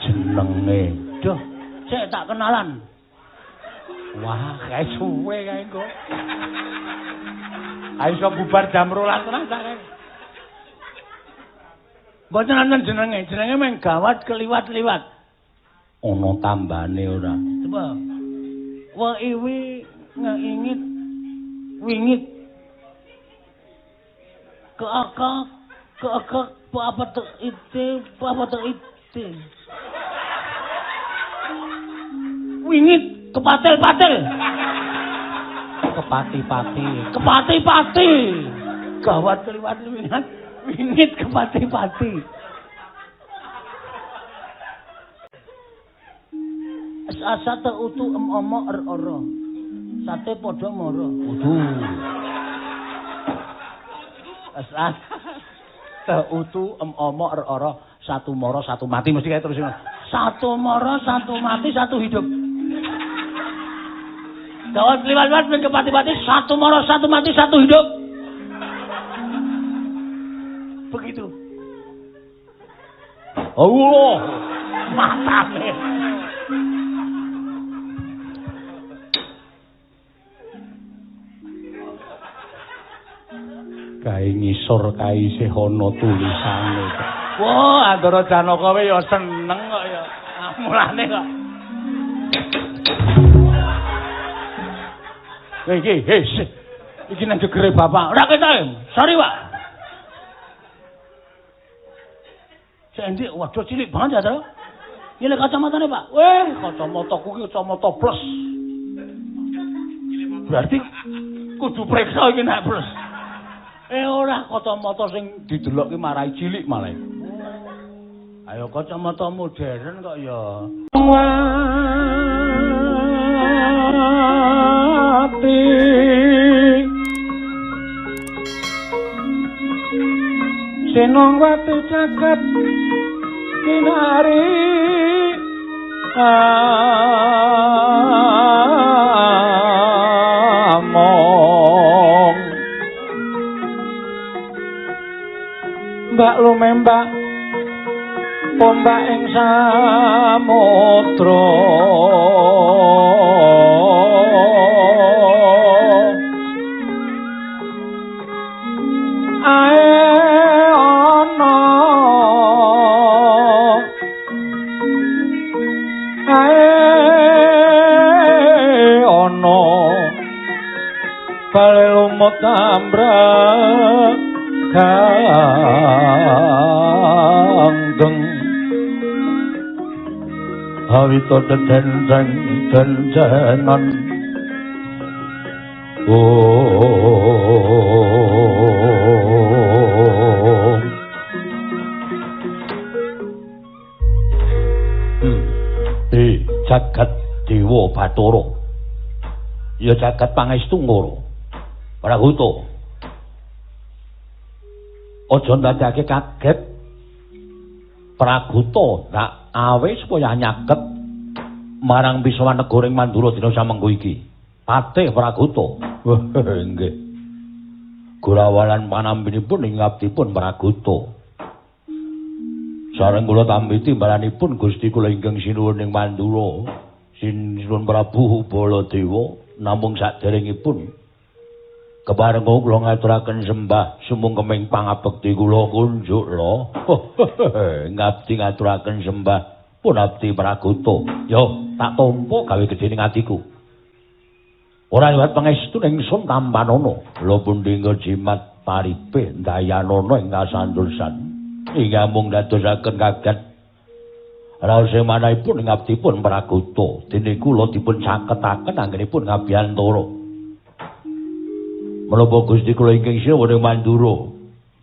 jenenge. Duh, sik tak kenalan. Wah, kae suwe kae engko. Ayo iso bubar jam 12 tenan sak kae. Mboten ana jenenge meng gawat keliwat-liwat. Ana tambane ora. Coba. Wa iwi ngingit wingit. Keakak apa tuh itu. Wingit kepatil-patil. Kepati-pati. Gawat keliwat-liwat. Wingit kepati-pati. Sate utu omo ora. Sate padha mara. Utu. Sate utu omo ora. Satu mara satu mati mesti kae terus. Satu mara satu mati satu hidup. Gawat liwat-liwat ben kepati-pati satu mara satu mati satu hidup. Begitu. Allah. Matane. Kae ngisor kae isih ana tulisane. Wah, Andara Janaka kowe ya seneng kok ya. Mulane kok. Iki nang jegere bapak. Ora ketok. Sorry, Pak. Janji waduh cilik banget ya, Tru. Ini kacamatane, Pak. Weh, kacamataku ki kacamata plus. Berarti kudu priksa iki nek plus. Ora kacamata sing didelokke marai cilik malah. Ayo kacamata modern kok ya. Wati Senong wati caket kinari among mbak lumembak pombak ing samudra bale lumut tambrak kanggeng awito dedenjengan jagat dewa Bathara ya jagat pangestu ngoro Prahuta aja ndadekake kaget Prahuta nak awe supaya nyaket marang Wiswanegara ing Mandura dina samengko iki patih Prahuta nggih Gurawalan panambinipun ing ngabdipun Prahuta sareng kula tambiti baranipun Gusti kula ingkang sinuwun ing Mandura sinuwun Prabu Baladewa namung saderengipun kepareng kula ngaturaken sembah sumungkeming pangabekti kula kunjuk lho ngabdi ngaturaken sembah pun abdi Prahuta yo tak tampa gawe gedhening atiku ora liwat pangestu ingsun tampanana lho pundhingga jimat paripe dayanana ing kasandursan hingga mung dadosaken kaget raos manahipun ing abdipun Prahuta dene kula dipun caketaken anggenipun ngabiyantara menapa Gusti kula ingkang sinuwun ing Mandura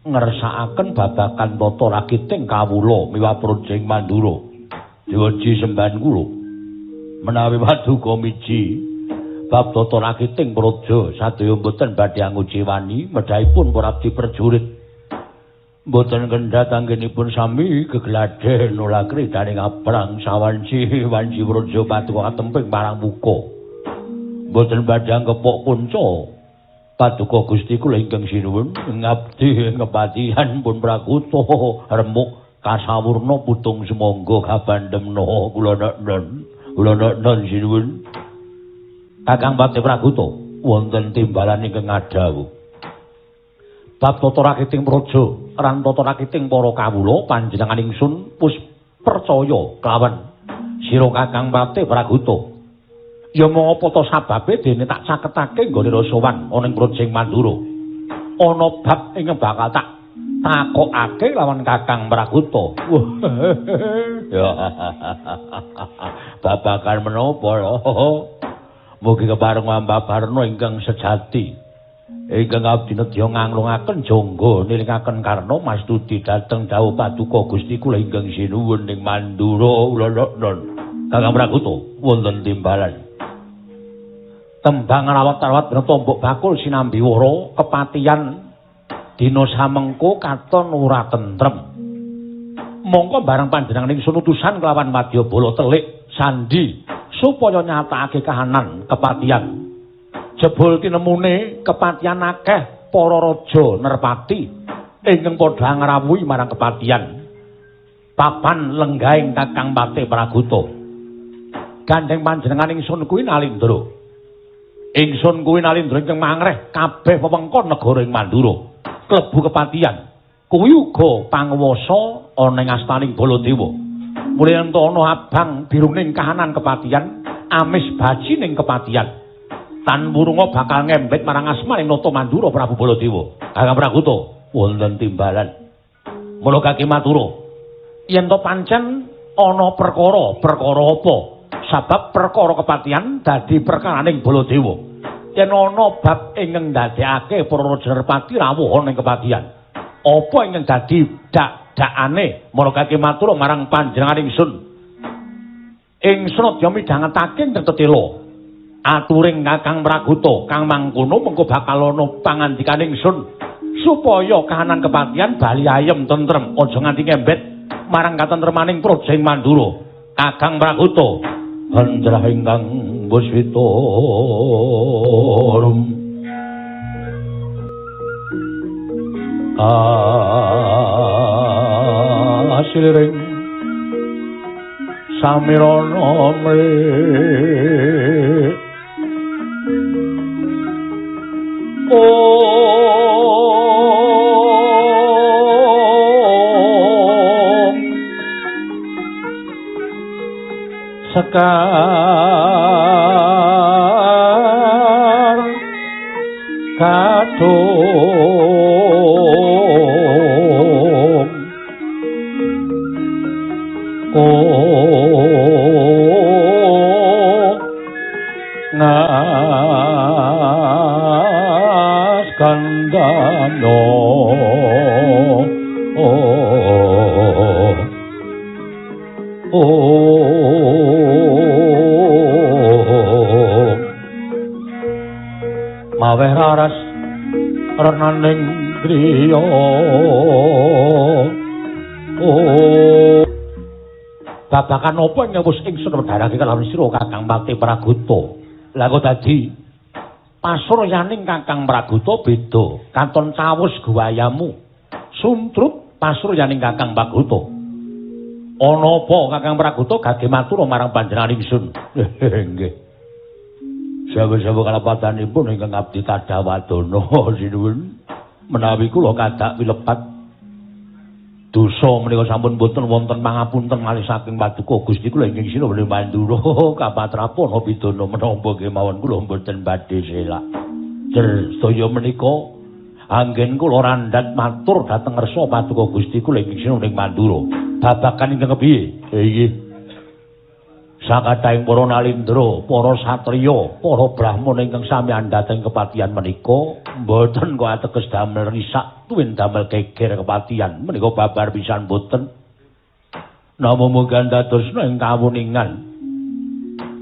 ngersakaken babagan tata rakiting kawula miwah praja ing Mandura diweji sembahan kula menawi paduka miji bab tata rakiting praja sadaya mboten badhe anguji wani medhahipun para abdi prajurit mboten kendhat anggenipun sami gegladhen nolak kridaning aprang sawanci wanci praja paduka katemping marang muka mboten badhe kepok kunca paduka Gusti kula ingkang sinuwun ngabdi ngepatihan pun Prahuta remuk kasawurna putung semangga kabandhemna kula nek sinuwun Kakang Pati Praguta wonten timbalan ingkang ngadhawuh bab tata rakiting praja lan tata rakiting para kawula panjenengan ingsun wis percaya kelawan sira Kakang Pati Praguta ya mongko apa sababe dene tak caketake nggone sowan ana ing Projeng Mandura ana bab ingkang bakal tak takokake lawan Kakang Praguta ya babagan menapa mugi kepareng ambabarna ingkang sejati ingkang abdi nedya nganglungaken jangga nilingaken karna mastuti dhateng dawuh paduka Gusti kula ingkang sinuwun ing Mandura ulalanon Kakang Praguta wonten timbalan tembang rawat-rawat tombok bakul sinambi wara kepatian dina samengko katon ora tentrem mongko bareng panjenengan ingsun utusan kelawan Wadyabala telik sandi supaya nyatakake kahanan kepatian jebul tinemune kepatian akeh para raja nerpati ingkang padha ngrawuhi marang kepatian papan lenggahing Kakang Pati Praguta gandeng panjenengan ingsun kuwi nalindra ingsun kuwi nalindra ingkang mangreh kabeh wewengkon negara ing Mandura klebu kepatian kuwi uga panguwasa ana ing astaning Baladewa mulih ento ana abang biruning kahanan kepatian amis bajining kepatian tan wurunga bakal ngembet marang asmaning nata Mandura Prabu Baladewa Kakang Praguta wonten timbalan mula kaki matura yen to pancen ana perkara apa sabab perkara kepatian dadi perkaraning Baladewa yen ana bab ingkang ndadekake para raja Nerpati rawuh ana ing kepatian apa ingkang dadi dakane mula kaki matur marang panjenengan ingsun nedya midhangetake ing tetela aturing Kakang Praguta kang mangkono mengko bakal ana pangandikan ingsun supaya kahanan kepatian bali ayem tentrem aja nganti ngembet marang katentremaning Projeng Mandura Kakang Praguta Handra ingkang Buswitorum asiring samirana mrih sekar kadung ngas kandano maweh raras renaning griya babakan apa yang wis ingsun wedharake kalawan sira Kakang Pati Praguta lha kok dadi pasuryaning Kakang Praguta beda katon cawus guwayamu suntrut pasuryaning Kakang Praguta ana apa Kakang Praguta gage matur marang panjenengan ingsun nggih sawu-sawu kalapatanipun ingkang abdi tadhawadana sinuwun menawi kula kadak wilepat dosa menika sampun boten wonten pangapunten malih saking paduka Gusti kula ingkang sinuwun Mandura kapatrapun pidana menapa kemawon kula boten badhe selak sedaya menika anggen kula randhat matur dhateng ngarsa paduka Gusti kula ingkang sinuwun Mandura babagan ingkang kepiye inggih sakataing para nalindra, para satriya, para brahmana ingkang sami andhating kepatian menika mboten kok ateges damel risak tuwin damel geger kepatian menika babar pisan boten namung mugi dadosna ing kawuningan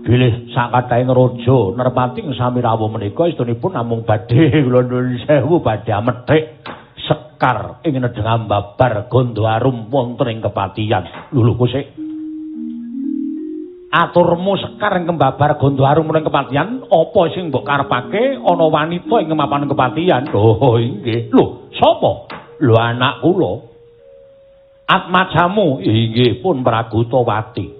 bilih sakataing raja Nerpati sami rawuh menika istunipun namung badhe kula nuwun sewu badhe amethik sekar ing nedheng babar gondo arum wonten ing kepatian lho kosek aturmu sekar ing kembabar gondo arum ning kepatian apa sing mbok karepake ana wanita ing mapan kepatian oh inggih lho sapa lho anak kula Atmajamu inggih pun Pragutawati.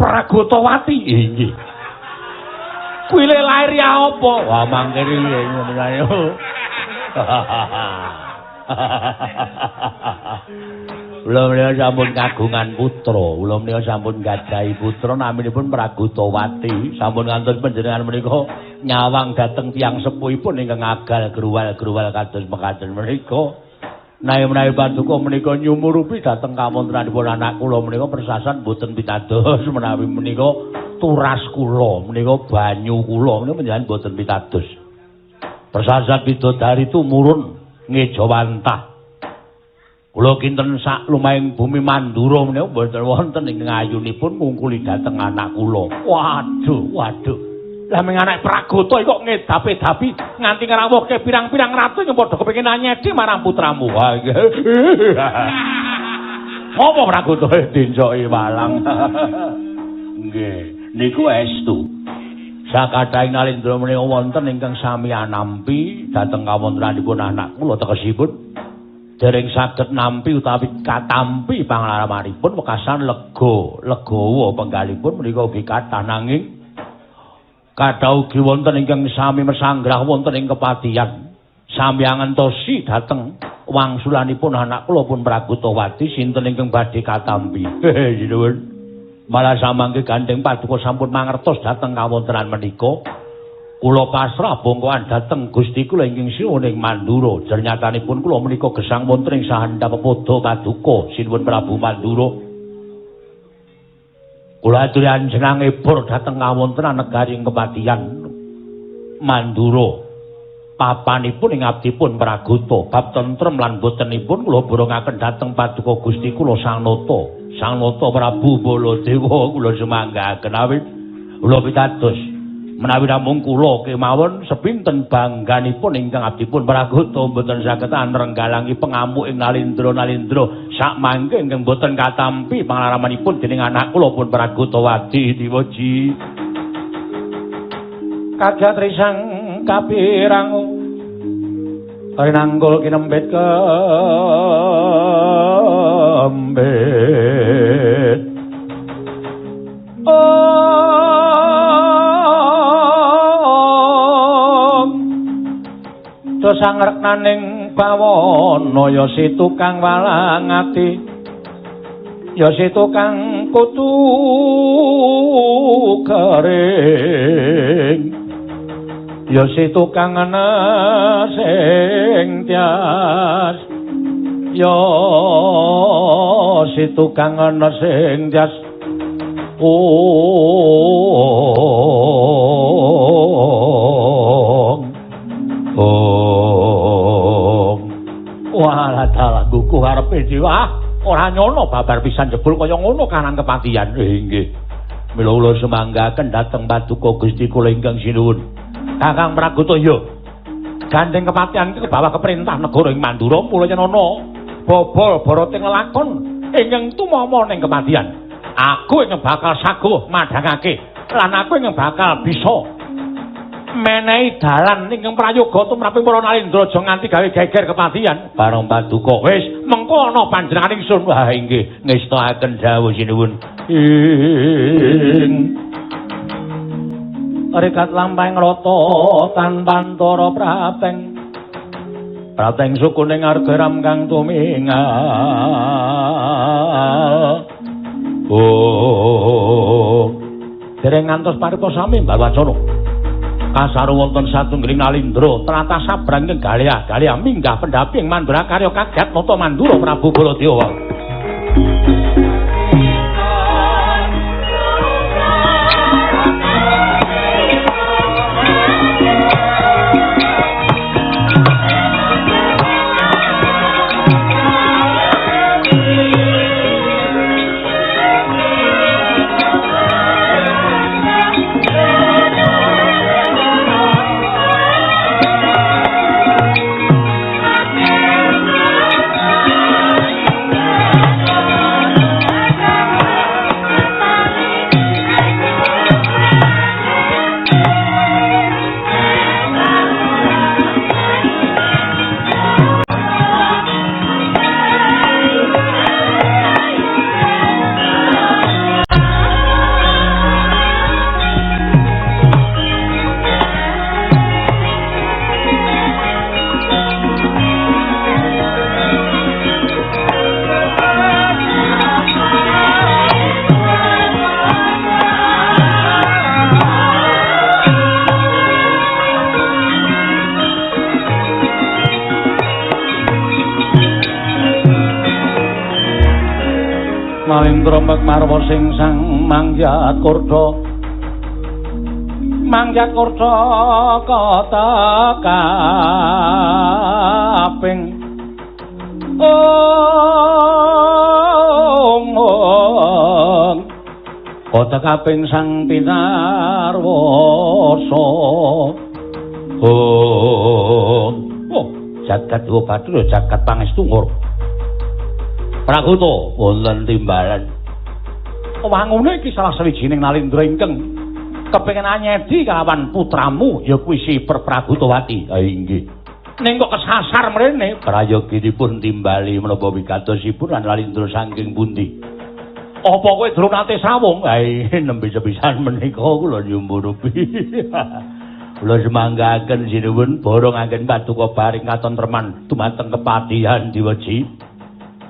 Pragutawati inggih. Kuwi lair ya apa? Wah mangke ngono ae. Kula menika sampun kagungan putra, kula menika sampun gadahi putra naminipun Pragutawati. Sampun ngantos panjenengan menika nyawang dhateng tiyang sepuhipun ingkang agal gruwal-gruwal kados mekaten menika. Nae-nae Paduka menika nyumurupi dhateng kawontranipun anak kula menika persasat boten pitados menawi menika turas kula, menika banyu kula menika panjenengan boten pitados. Persasat bidodari tumurun ngejawantah. Kula kinten sak lumahing bumi Mandura menika boten wonten ing ayunipun ngungkuli dhateng anak kula. Waduh. Lah ming anak Pragata kok ngedapi-dapi nganti ngrawuhke pirang-pirang ratu yang padha kepengin nyedhi marang putramu. Wah. Apa Pragata dincoki walang. Nggih, niku estu. Sakathahing Nalendra menika wonten ingkang sami anampi dhateng kawontranipun anak kula tekesipun dereng saged nampi utawi katampi panglaramanipun wekasan legawa penggalipun menika ugi kathah nanging kathah ugi wonten ingkang sami mesanggrah wonten ing kepatihan sami ngentosi dhateng wangsulanipun anak kula pun Pragutawati sinten ingkang badhe katampi. Sinuwun. Malah samangke Gandeng Paduka sampun mangertos dhateng kawontenan menika. Kula pasrah bongkoan dhateng Gusti kula ingkang sinuwuning Mandura. Jernyatanipun kula menika gesang wonten ing sahandhap Pada Paduka sinuwun Prabu Mandura. Kula aturi anjenengan ebor dhateng kawontenan negari ing kepatihan Mandura. Papanipun ing abdipun Pragata bab tentrem lan botenipun kula borongaken dhateng Paduka Gusti kula Sang Nata Prabu Baladewa kula semanggaken awit kula pitados menawi namung kula kemawon sepinten bangganipun ingkang abdipun Pragata mboten saged anrenggalangi pengamuk ing Nalendra sak mangke ingkang mboten katampi panglaramanipun dening anak kula pun Pragutawati diwaji kagatrisang kapirang karinanggul kinembet kembet dosang reknaning bawana ya si tukang walang ati ya si tukang kutu kering ya si tukang ana sing tias ya si tukang ana sing tias wala dalah buku harepe jiwa ora nyono babar pisan jebul kaya ngono kanan kepatihan nggih mila kula semanggaken dhateng Paduka Gusti kula ingkang sinuwun Kakang Pragata ya. Gandeng kepatihan iki kebawa keperintah negara ing Mandura mulya ana bobol boroting lakon ingkang tumama ning kepatihan. Aku ingkang bakal saguh madhangake lan aku ingkang bakal bisa menehi dalan ingkang prayoga tumraping para Nalendra aja nganti gawe geger kepatihan. Bareng Paduka wis mengko ana panjenengan ingsun wah inggih ngestakaken dawuh sinuwun. Rekat lampahing rata tanpa antara prateng sukuning argeram kang tumingal dereng ngantos paripurna sami Balwacana kasaru wonten satunggiling Nalendra tlatah sabrang galea minggah pendhapi ing Mandura karya kaget nata Mandura Prabu Baladewa. Nalindra Mekmarwa sing sang Mangjat Kurda kata kaping kota kaping sang pinarwasa jagat Dewa Bathara jagat pangestu ngur Prakuta wonten timbalan wangune iki salah sawijining Nalindra ingkang kepengin anyedi kawan putramu ya kuwi si Pragutawati ha inggih ning kok kesasar mrene prayoginipun timbali menapa wigatosipun lan Nalindra saking pundi apa kowe durung nate sawung nembe sepisan menika kula nyumburupi kula semanggaken sinuwun borongaken patuko baring katentreman dumateng kepatihan diweji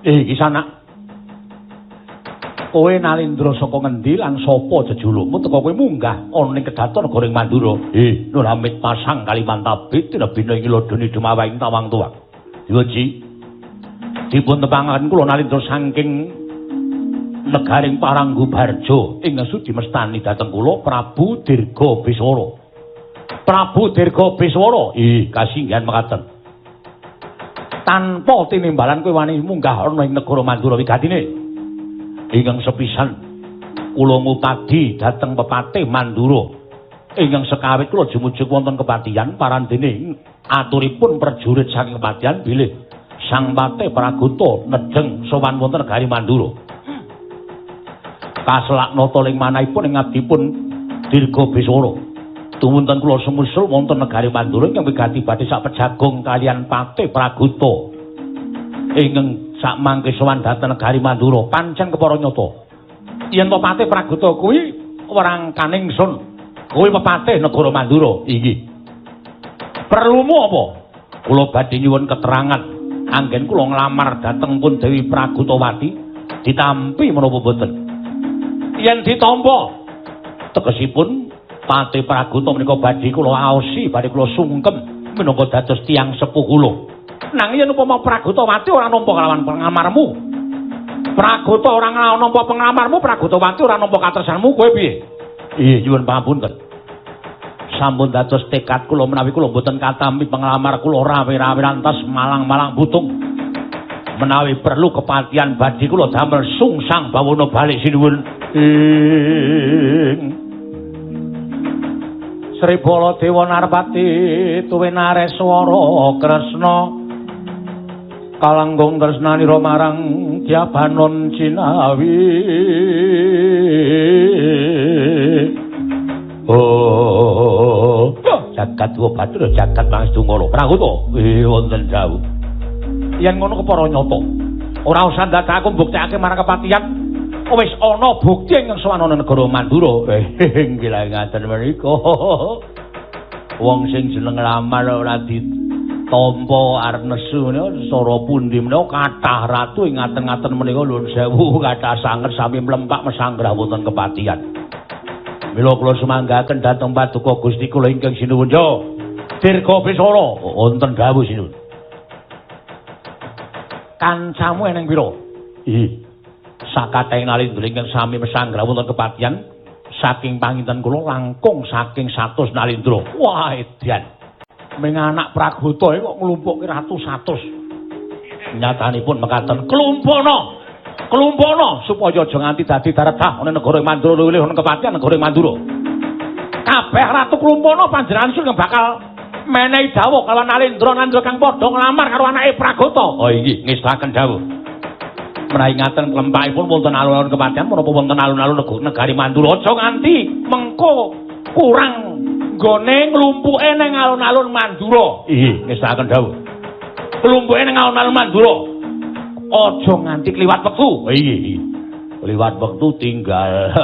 iki sanak kowe Nalindra saka ngendi lan sapa jejulukmu teka kowe munggah ana ning kedaton Goreng Mandura Nur Hamid pasang Kalimantabit tinebina ing lodoni dumawahing tawang tuwak diweji dipun tepangaken kula Nalindra saking negaring Paranggubarja ing sudi mestani dhateng kula Prabu Dirgabiswara kasinggihan mekaten tanpa tinimbalan kowe wani munggah ana ing negara Mandura wigatine ingkang sepisan kula ngupadi dhateng pepatih Mandura ingkang sekawit kula jumujug wonten kepatihan parandene aturipun prajurit saking kepatihan bilih Sang Patih Praguta nejeng sowan wonten negari Mandura kaslaknata ing manahipun ing abdipun Dirgabiswara tumunten kula sumusul wonten negari Mandura ingkang wigati badhe sak pejagong kaliyan Patih Praguta ingkang sak mangke sowan dhateng negari Mandura pancen kepara nyata yen Patih Praguta kuwi wrangkaning ingsun kuwi pepatih negara Mandura iki perlumu apa kula badhe nyuwun keterangan anggen kula nglamar dhateng pun Dewi Pragutawati ditampi menapa boten yen ditampa tegesipun Patih Praguta menika badhe kula aosi badhe kula sungkem minangka dados tiyang sepuh kula nanging yen upama Pragutawati ora nampa kalawan pengamarmu Praguta ora nampa pengamarmu Pragutawati ora nampa katresnanmu kowe piye nyuwun pangapunten sampun dados tekad kula menawi kula boten katampi penglamar kula rawe-rawe rantas malang-malang butung menawi perlu kepatihan badhe kula damel sungsang bawana balik sinuwun Sri Baladewa Narpati tuwin Nareswara Kresna kalanggung tresnanira marang Dyabanon Cinawi jagat Dewa Bathara jagat pangestu ngara Prakuta wonten dawuh yen ngono kepara nyata ora usah ndadekaken mbuktekake marang kepatihan wis ana bukti ing sawana negara Mandura nggih ngaten menika wong sing jeneng lamar ora ditampa arep nesu sara pundi menika kathah ratu ing ngaten-ngaten menika nuwun sewu kathah sanget sami mlempak mesanggrah wonten kepatihan mila kula sumanggaken dhateng paduka Gusti kula ingkang sinuwun Dirgabiswara wonten dawuh sinuwun kancamu eneng pira sakateng Nalindra ingkang sami mesanggrah wonten kepatihan saking panginten kula langkung saking 100 Nalindra wah edan ming anak Praguta kok nglumpukke ratus-atus nyatanipun mekaten klumpana supaya aja nganti dadi daredah ana negara Mandura luwih ana kepatihan negara Mandura kabeh ratu klumpana panjenengan sing bakal menehi dawuh kalawan Nalindra kang padha nglamar karo anake Praguta oh inggih ngestaken dawuh menawi ngaten klempakipun wonten alun-alun kepatihan menapa wonten alun-alun negari Mandura aja nganti mengko kurang nggone nglumpuke ning alun-alun Mandura nggih ngestaken dawuh nglumpuke ning alun-alun Mandura aja nganti kliwat wektu nggih kliwat wektu tinggal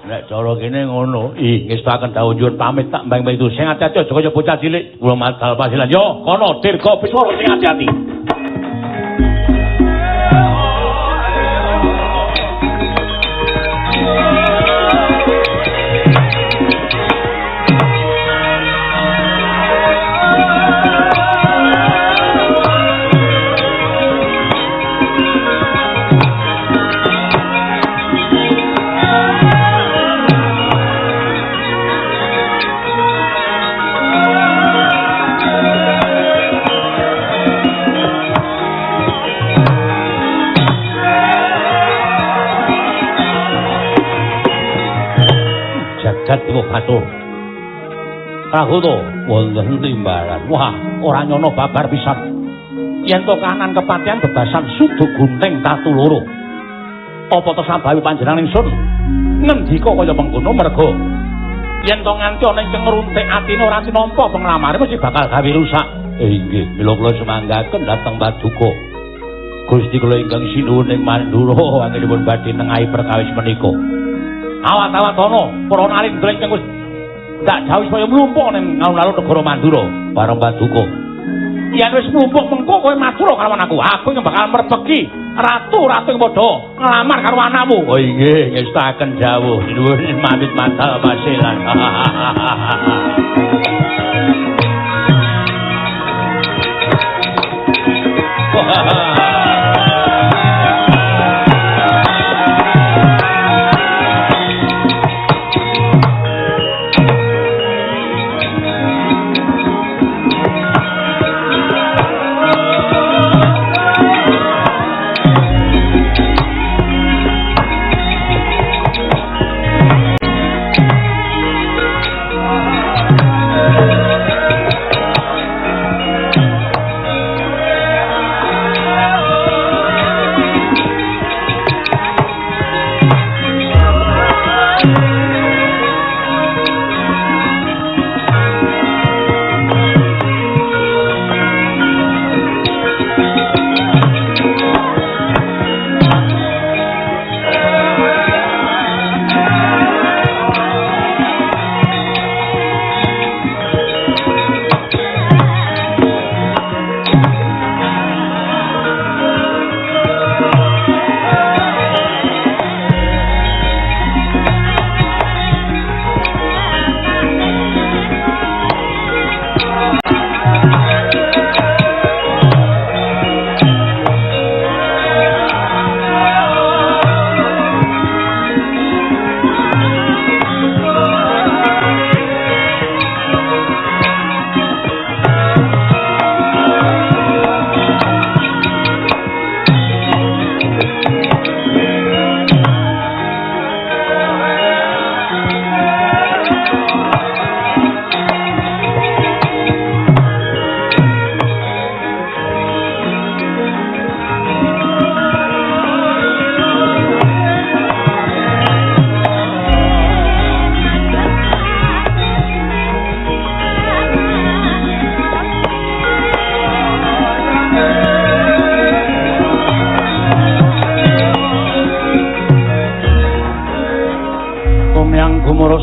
nek cara kene ngono ngestaken dawuh nyuwun pamit tak mbang itu sing ati-ati aja kaya bocah cilik kula matal pasilan yo kono Dirgabiswara sing ati-ati jagat dewa batur. Prahuta wonten timbalan. Wah, ora nyono babar pisan. Yen to kahanan kepatihan bebasan suduk gunting tatu loro. Apa to sabawi panjenengan ingsun ngendika kaya mengkono merga yen to nganti ana ing ngruntik atine ora tinampa penglamare mesti bakal gawe rusak. Inggih, mila kula semanggaken dhateng Paduka. Gusti kula ingkang sinuwun ing Mandura anggenipun badhe nengahi perkawis menika. Awat-awatono para narendra ingkang wis ndak jauh supaya mlumpuk ning alun-alun negara Mandura bareng Paduka. Yen wis mlumpuk mengko kowe matur karo anakku. Aku yang bakal merpeki ratu-ratu yang padha nglamar karo anakmu. Oh inggih, ngestaken jawuh. Nuwun mamit matal pasilan.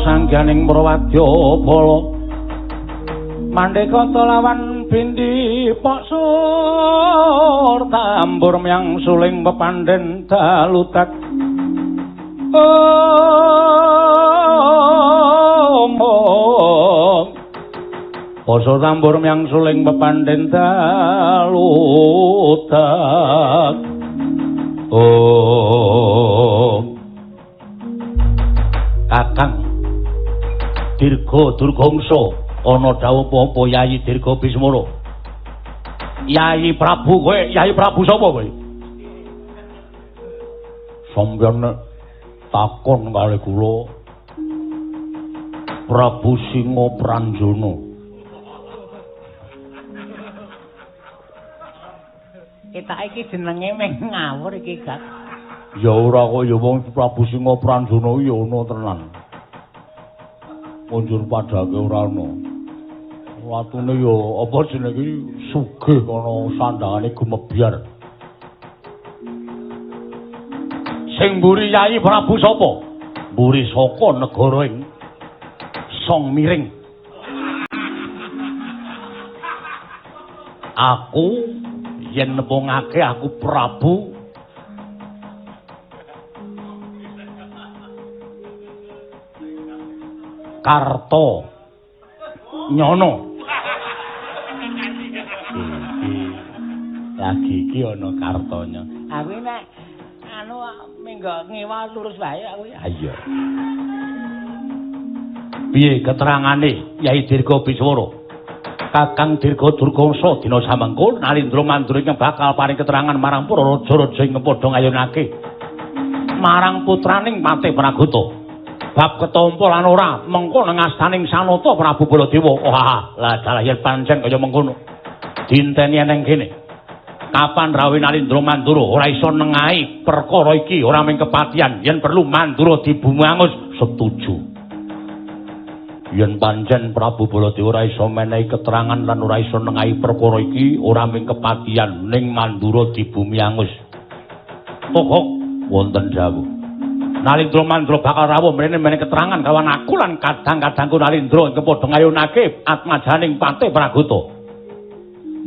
Sangganing Prawadya Bala Mandekata lawan Bindi Paksur tambur myang suling pepandhen dalutat Paksur tambur myang suling pepandhen dalutat Kakang Dirga Durgangsa ana dawuh apa Yayi Dirga Bismara. Yayi Prabu kowe, Yayi Prabu sapa kowe? Sampeyan takon kali kula Prabu Singa Pranjana. Kita iki jenenge meh ngawur iki, Gat. Ya ora kok ya wong Prabu Singa Pranjana ya ana tenan. Munjur padake ora ana. Watune ya apa jenenge sugih ana sandhangane gumebyar. Sing mburi Yayi Prabu sapa? Mburi saka negara ing Song Miring. Aku yen nepungake aku Prabu Karto Nyono. Lagi iki ana kartonya. Aku nek anu minggo ngiwa lurus wae aku. Iya. Piye keterangane Yai Dirga Biswara? Kakang Dirga Durgangsa dina samengko Narendra Mandura ingkang bakal paring keterangan marang para raja-raja ing padha ngayunake marang putraning Patih Pragata. bab ketompo lan ora mengko nang astaning Sanata Prabu Baladewa. Wah, lah dalah yen pancen kaya mengkono. Dinteni eneng kene. Kapan rawuh Nalindra Mandura ora iso nengahi perkara iki ora mung kepatian yen perlu Mandura dibumangus setuju. Yen pancen Prabu Baladewa ora iso menehi keterangan lan ora iso nengahi perkara iki ora mung kepatian ning Mandura dibumiangus. Pokok wonten dawuh. Nalindra Mandura bakal rawuh mrene keterangan kawan aku lan kadang-kadangku Nalindra ing padha ngayunake atmajaning Patih Pragota.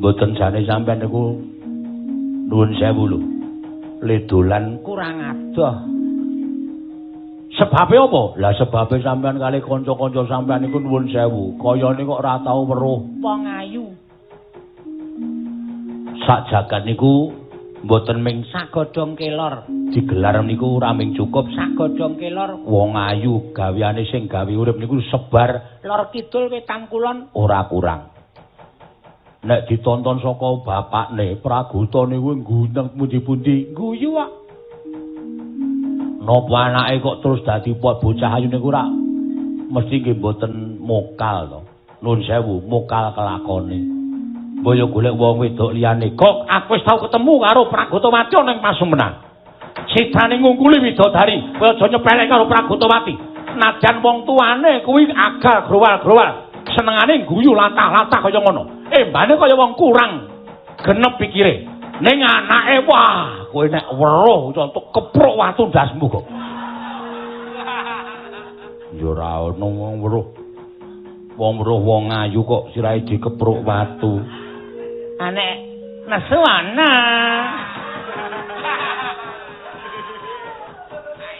Mboten jane sampeyan niku nuwun sewu lho. Ledolan kurang adoh. Sebabe apa? Lah sebabe sampeyan kali kanca-kanca sampeyan niku nuwun sewu, kayane kok ora tau weruh wong ayu. Sak jagat niku mboten ming sagodhong kelor. Digelar niku ora ming cukup sagodhong kelor. Wong ayu gaweane sing gawe urip niku sebar lor kidul wetan kulon ora kurang. Nek ditonton saka bapakne Pragota niku ngguneng pundi-pundi guyu kok. Napa anake kok terus dadi bocah ayu niku ora mesti nggih mboten mokal to. Nuwun sewu, mokal kelakone. Mbaya golek wong wedok liyane. Kok aku wis tau ketemu karo Pragotawati ning Pasumenan. Citane ngungkuli widodari, kowe aja nyepelek karo Pragotawati. Najan wong tuane kuwi agal growal-growal. Senengane guyu latah-latah kaya ngono. Mbane kaya wong kurang genep pikire. Ning anake wah, kowe nek weruh contoh kepruk watu ndasmu kok. Ya ora ono wong weruh. Wong weruh wong ayu kok sirahe dikepruk watu. Anek nesu ana.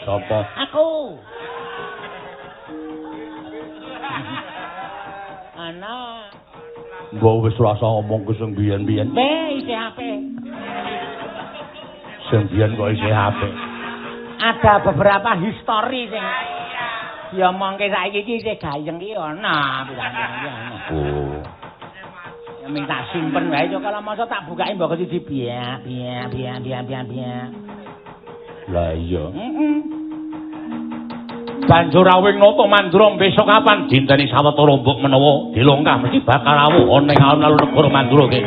Sapa? Aku. Ana. Mbok wis rasa ngomong ke sing biyen-biyen. Isih apik. Sing biyen kok isih apik. Ada beberapa histori sing diomongke saiki iki isih gayeng iki ana. Oh. Ya ming tak simpen wae kok kalau masa tak bukake mbok siji biak. Lah iya. Banjur rawing nata Mandura besok kapan dinteni sawetara mbok menawa dilongkah mesti bakal rawuh ana ing alun-alun negara Mandura iki.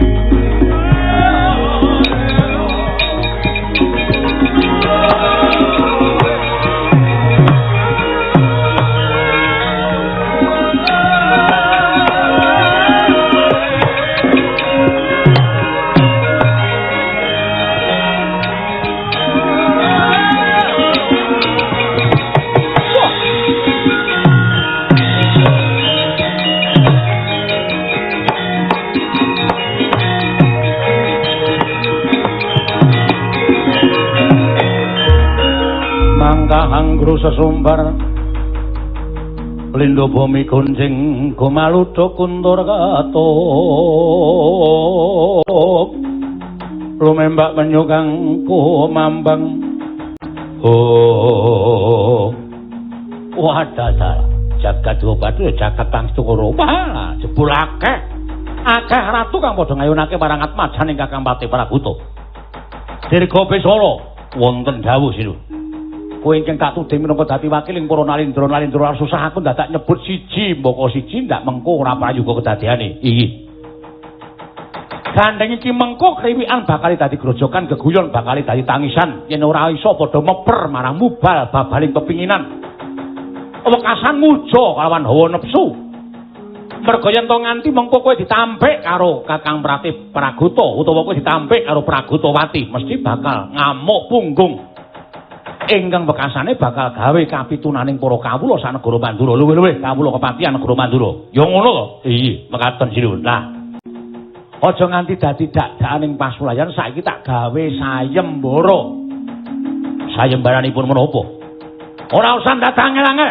Anggro sesumbar lindo bumi gonjing gomaludo kuntur katok lumembak menyukang kumambang wadah jagat dua batu jagat pangstu korobah jebul akeh ratu kang padha ngayunake marang atmajaning Kakang Patih Pragota dirga Besara wonten dawuh sinuwun. Kowe ingkang tak tuding minangka dadi wakil ing para Nalindra susah aku dadak nyebut siji mboko siji ndak mengko ora prayoga kedadiane. Iki. Gandeng iki mengko kriwikan bakal dadi grojokan geguyon bakal dadi tangisan yen ora iso padha meper marang mubal babaling kepinginan. Wekasan muja kalawan hawa nepsu. Merga yen to nganti mengko kowe ditampik karo Kakang Patih Pragota utawa kowe ditampik karo Pragotawati mesti bakal ngamuk punggung. Ingkang bekasane bakal gawe kapitunaning para kawula sak negara Mandura. Luwih-luwih kawula kepatihan negara Mandura. Ya ngono to? Iya, mekaten sinuwun. Lah. Aja nganti dadi dak-dakaning pasulayan saiki tak gawe sayembara. Sayembaranipun menapa? Ora usah datang-angel.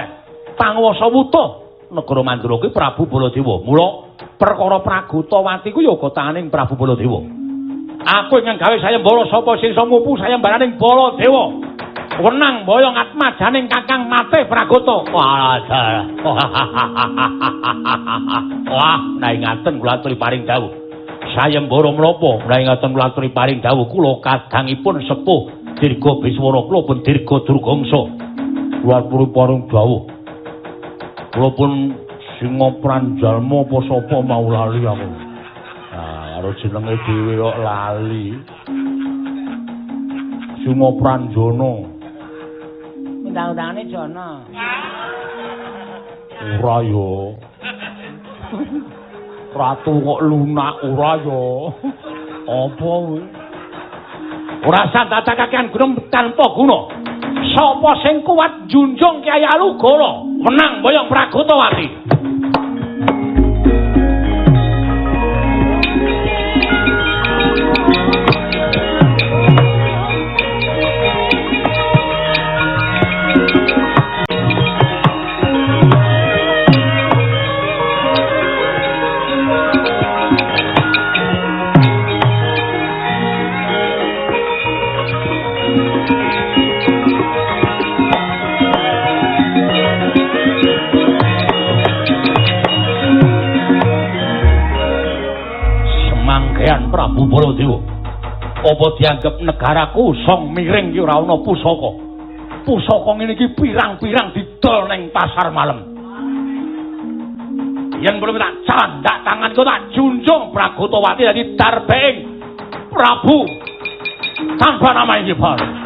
Panguwasa wuta negara Mandura kuwi Prabu Baladewa. Mula perkara Pragotawati ku ya kotaning Prabu Baladewa. Aku ingkang gawe sayembara sapa sing iso mupu sayembaraning Baladewa. Wenang boyong atmajaning Kakang Patih Pragota. Wah, nah ngaten kula aturi paring dawuh. Sayembara menapa? Nah ngaten kula aturi paring dawuh kula kadangipun sepuh Dirga Biswara kula pun Dirga Durgangsa. Kula aturi paring dawuh Kula pun Singa Pranjalma apa sapa mau lali aku. Nah, karo jenenge dhewe kok lali. Singa Pranjana. Undang-undangane Jana. Ora yo. Ratu kok lunak ora yo. Apa kuwi? Ora santakaken gunung tanpa guna. Sapa sing kuat junjung Kyai Alugara menang boyong Pragotawati. Prabu Baladewa, apa dianggep negaraku song miring ki ora ana pusaka. Pusaka ngene iki pirang-pirang didol ning pasar malam. Yen belum tak candak tanganku tak junjung Pragotawati dadi darbeing Prabu tanpa nama iki Pak.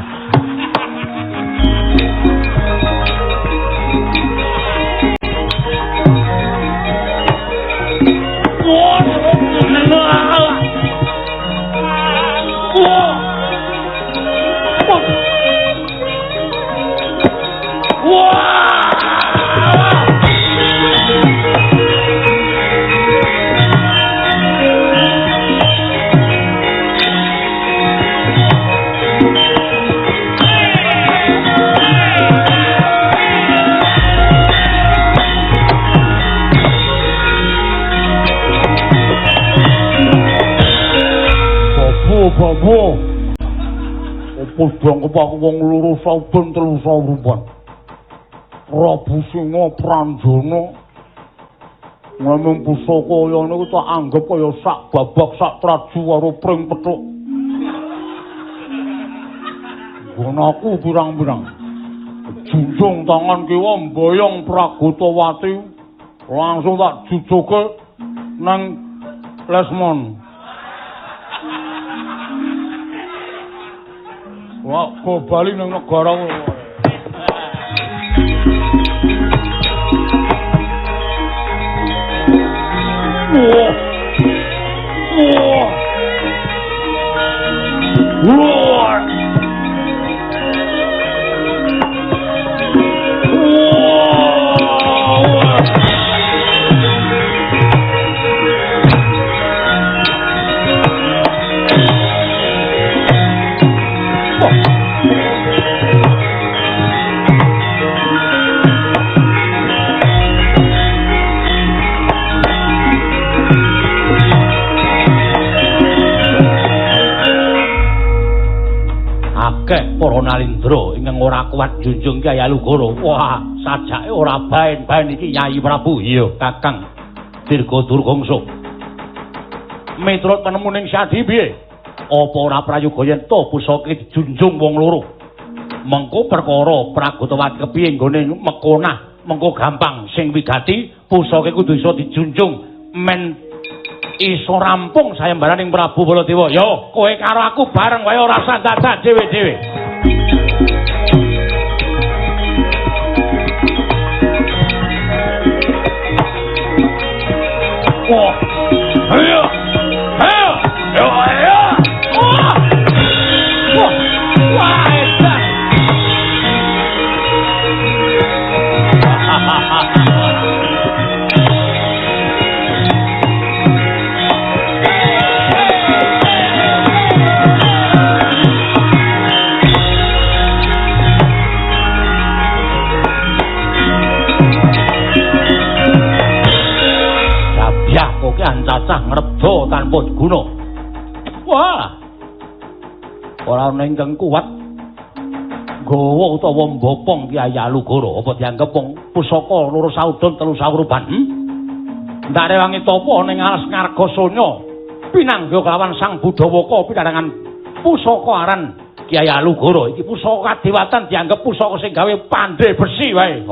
Bawa apa dianggep aku wong loro saben 300 rupiah. Prabu Singa Pranjana ngamung pusaka kaya niku tak anggap kaya sak babak sak traju karo pring pethuk. Gunaku pirang-pirang junjung tangan kiwa mboyong Pragotawati langsung tak jujuke nang Lesmon. Wah, kok bali nang negara kowe. Para Nalindra ingkang ora kuat junjung Kyai Alugara. Wah, sajake ora baen-baen iki Nyai Prabu. Iya, Kakang Dirga Durgangsa. Miturut penemuning Sadi piye? Apa ora prayoga yen to pusaka dijunjung wong loro? Mengko perkara Pragotawati kepiye nggone mekonah, mengko gampang sing wigati pusaka kudu iso dijunjung men iso rampung sayembaraning Prabu Baladewa. Yo, kowe karo aku bareng wae ora usah dadak dhewe-dhewe. Oh, ayo, ayo, ayo, ayo. Wah, cacah ngrebda tanpa guna. Wah. Ora ana ingkang kuat gawa utawa mbopong Kyai Alugara apa dianggep wong pusaka loro saudon 300 rupiah. Ndak rewangi tapa ning alas Ngargasanya pinangga kelawan Sang Budawaka pinarangan pusaka aran Kyai Alugara. Iki pusaka kadewatan dianggep pusaka sing gawe pandhe besi wae.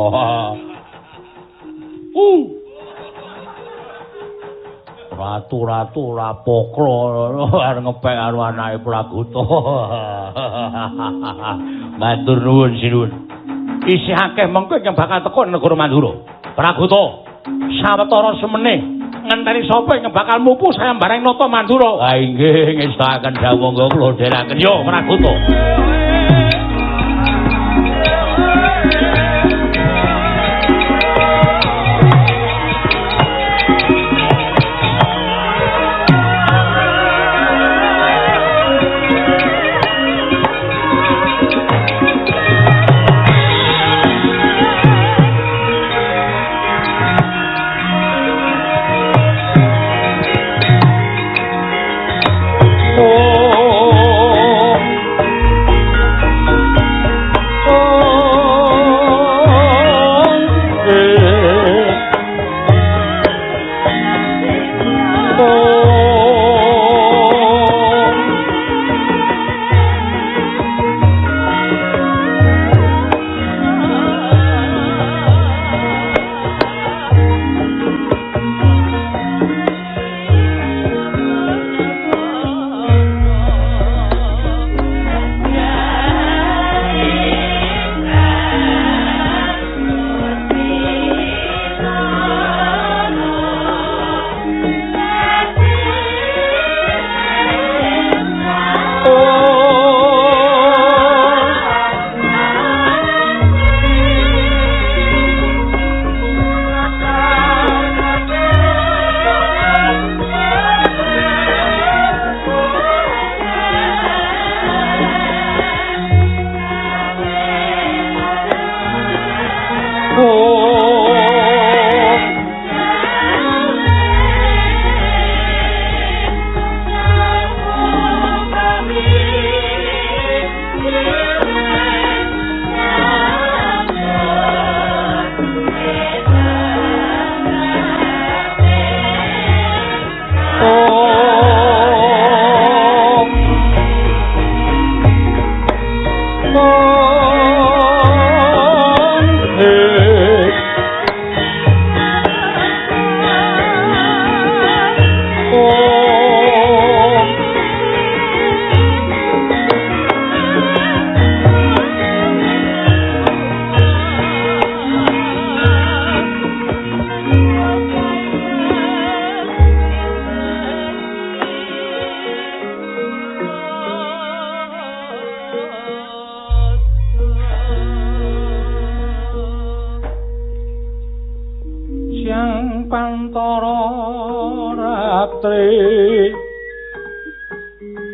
Ratu-ratu rapokro arep ngepek karo anake Praguta. Matur nuwun sinuwun. Isih akeh mengko yang bakal teko negara Mandura. Praguta, sawetara semene ngenteni sapa yang bakal mupu saya bareng nata Mandura. Ha inggih ngestaken dawuh kula dherekaken yo Praguta.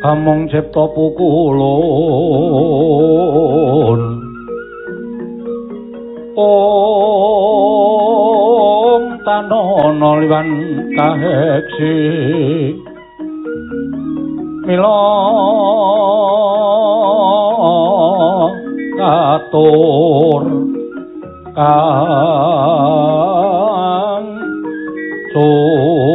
Among cipta pukulun Om tanono liwan kaheksi Mila katur kang Sundha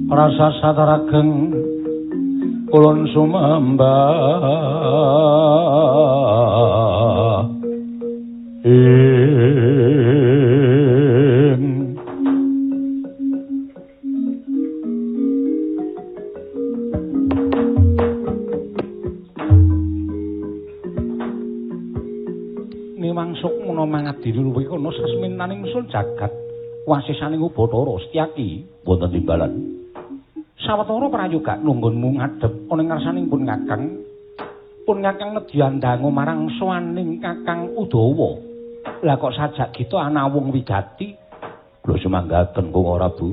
Rasa satarageng kulon sumembah Niwangsuk muna mangadi luwih kono sasminaning sul jagat wasisaning Ubatara Setyaki wonten timbalan sawetara prayoga nunggunmu ngadhep ana ngarsanipun Kakang pun Kakang nedyandangu marang sowaning Kakang Udawa lah kok sajak kita ana wong wigati lho semanggaten kok ora Bu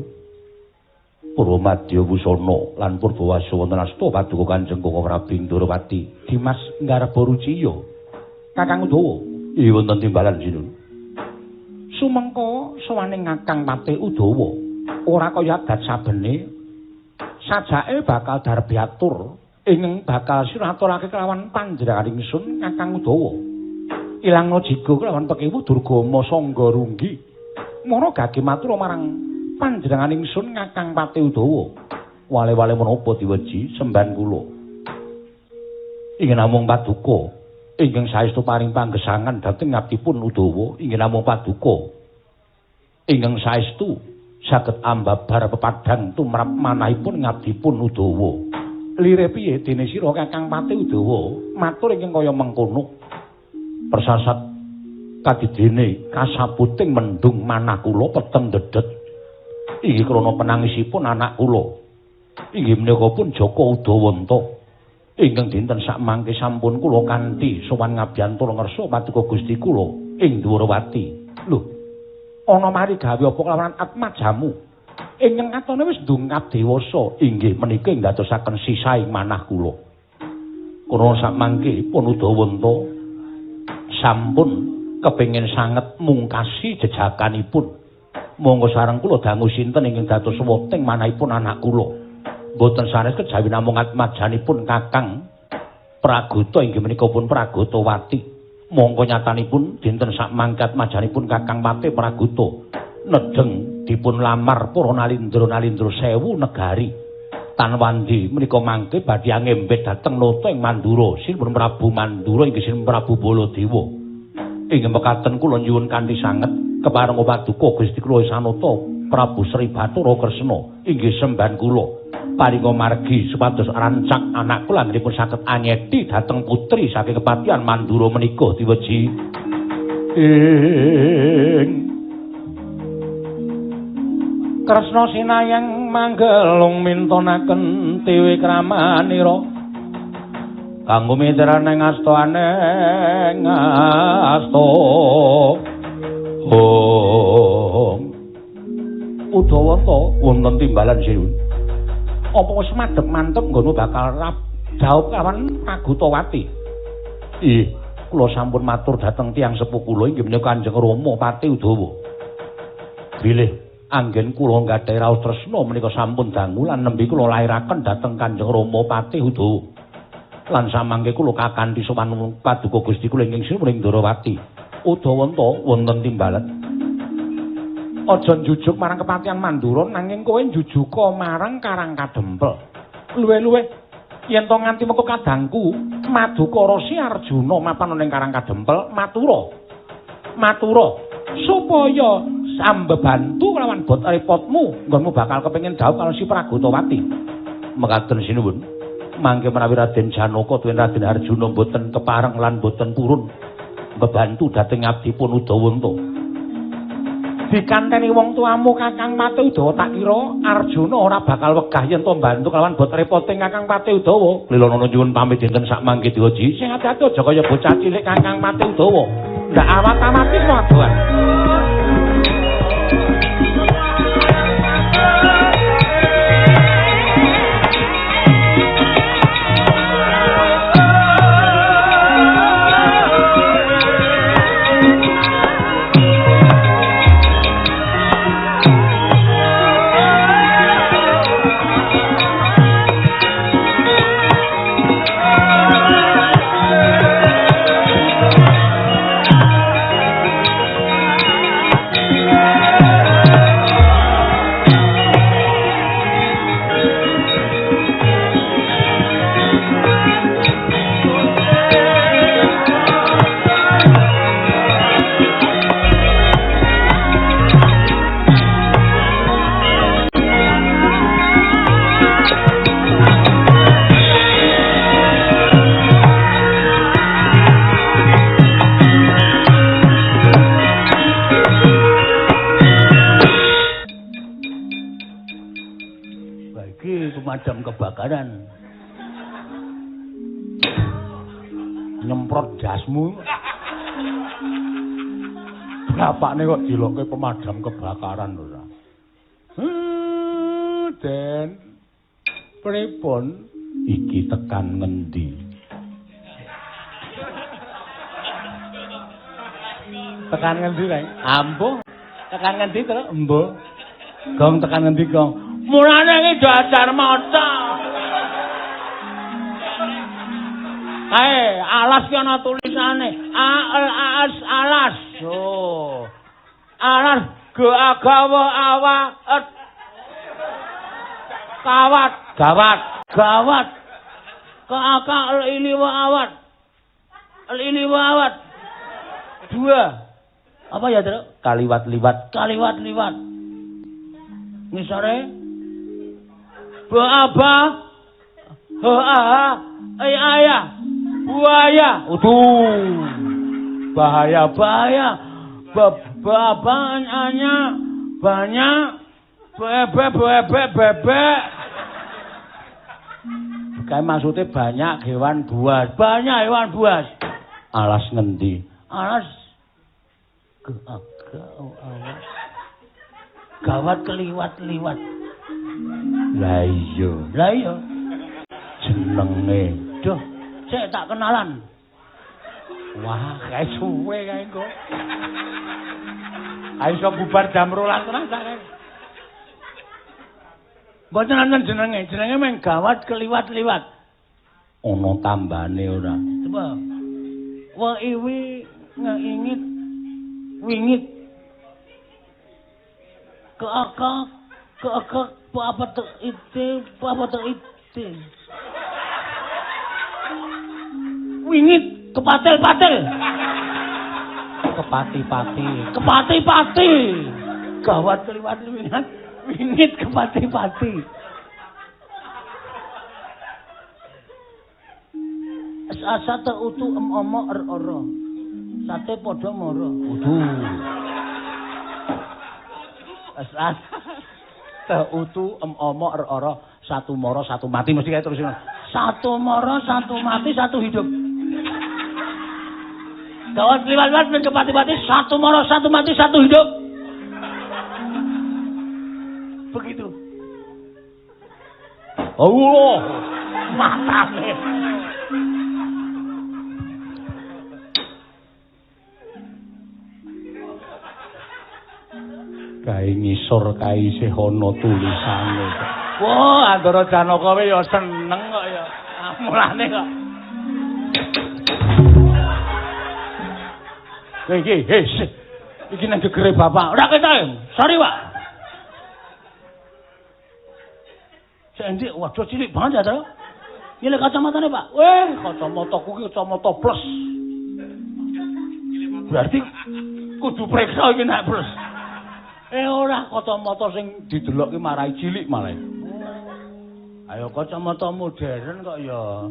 Purwomadya Wusana lan Purbawasa wonten asta paduka Kanjeng Koko Prabu Ndorowati Dimas Nggarbaruciya Kakang Udawa iya wonten timbalan sinun sumengko sowaning Kakang Patih Udawa ora kaya adat sabene sajake bakal darbiatur ingkang bakal siraturake kelawan panjenengan ingsun Kakang Udawa. Ilangna jiga kelawan Pekewu Durgama Sangga Runggi. Mono gage matur marang panjenengan ingsun Kakang Pati Udawa. Wale-wale menapa diweji semban kula. Inggih namung paduka ingkang saestu paring panggesangan dhateng ngabdipun Udawa, inggih namung paduka ingkang saestu saged ambabar pepadhang tumrap manahipun ngabdipun Udawa. Lire piye dene sira Kakang Pati Udawa matur ingkang kaya mengkono. Persasat kadidene kasaputing mendung manah kula peteng dedet. Inggih krana penangisipun anak kula. Inggih menika pun Joko Udawanta. Ingkang dinten sak mangke sampun kula kanthi sowan ngabyantura ngersa paduka Gusti kula ing Dwarawati. Lho, ana mari gawe apa kelawan atmajamu? Ingkang katone wis ndungkap dewasa inggih menika ndadosaken sisaing manah kula. Krana sak mangke pun Udawanta sampun kepengin sanget mungkasi jejakanipun. Monggo sareng kula dangu sinten ingkang dados weting manahipun anak kula. Boten sanes kejawi namung atmajanipun Kakang Pragata inggih menika pun Pragatawati. Monggo nyatanipun dinten sak mangke atmajanipun Kakang Pati Pragata nedeng dipun lamar para nalindra sewu negari. Tanwandi menika mangke badhe ngembet dhateng nata ing Mandura. Sinipun Prabu Mandura inggih sinipun Prabu Baladewa. Inggih mekaten kula nyuwun kanthi sanget kepareng paduka Gusti kula Sanata Prabu Sri Bathara Kresna inggih semban kula. Paringa margi supados rancak anak kula anggenipun saged anyeti dhateng putri saking kepatihan Mandura menika diweji ing Kresna sinayang manggelung mintonaken dewe kramanira kanggo mitraning asta aneng asta Udawanta wonten timbalan sinuwun. Apa wis madhep mantep nggono bakal jawab kawan Pragutawati. Ih, kula sampun matur dhateng tiyang sepuh kula inggih menika Kanjeng Rama Pati Udawa. Bilih anggen kula gadhahi raos tresna menika sampun dangu lan nembe kula lairaken dhateng Kanjeng Rama Pati Udawa. Lan samangke kula kakanthi sowan paduka Gusti kula ingkang sinuwun Dwarawati. Udawanta wonten timbalan. Aja njujuk marang kepatihan Mandura nanging kowe njujuka marang Karang Kadempel. Luwe-luwe yen to nganti mengko kadangku Madukara Si Arjuna mapan ning Karang Kadempel matura supaya sambebantu kelawan bot repotmu nggonmu bakal kepengin jawab karo si Pragatawati. Mekaten sinuwun. Mangke menawi Raden Janaka tuwin Raden Arjuna boten kepareng lan boten purun bebantu dhateng abdipun Udawanta. Dikanteni wong tuamu Kakang Pati Udawa tak kira Arjuna ora bakal wegah yen to mbantu kelawan bot repoting Kakang Pati Udawa. Lilana nyuwun pamit dinten sak mangke Diwaji. Sing ati-ati aja kaya bocah cilik Kakang Pati Udawa. Ndak awat-awati waduhan. Pemadam kebakaran nyemprot gasmu bapakne kok dilokke pemadam kebakaran lho. Den pripun iki tekan ngendi? Tekan ngendi, Reng? Ampuh. Tekan ngendi to? Embuh. Gong tekan ngendi, Gong? Mulane iki ajar maca. Alas ki ana tulisane. Alas. Oh. Alas gawa awat. Gawat. Kakak liliwa awat. Dua. Apa ya, Tru? Kaliwat-liwat. Ngisore Ba-aba Ha-aha Ayah Buaya Bahaya Ba-babanya Banyak Bebek Kayak maksudnya banyak hewan buas Alas ngendi? Alas Gawat keliwat-liwat Lah iya jenenge duh sik tak kenalan wah kae suwe kae kok ayo iso bubar jam 12 tenan sak mboten ana jenenge meng gawat keliwat-liwat ana tambane ora coba wa iwi ngingit wingit keakak apa tuh itu wingit kepatil-patil kepati-pati gawat keliwat-liwat wingit kepati-pati sate utu omo ora sate padha mara utu utu ora satu mara satu mati mesti kae terus satu mara satu mati satu hidup gawat liwat-liwat men kepati-pati satu mara satu mati satu hidup begitu Allah matane kae ngisor kae isih ana tulisane. Wah, Andara Janaka wae ya seneng kok ya. Mulane kok. Iki nang gegere Bapak. Ora ketok. Sorry, Pak. Sendiri waduh cilik banget ya, Tru. Iki lek kacamatane, Pak. Weh, kacamataku ki kacamata plus. Berarti kudu preksa iki nek plus. Ora kacamata sing didelok ki marai cilik malah. Ayo kacamata modern kok ya.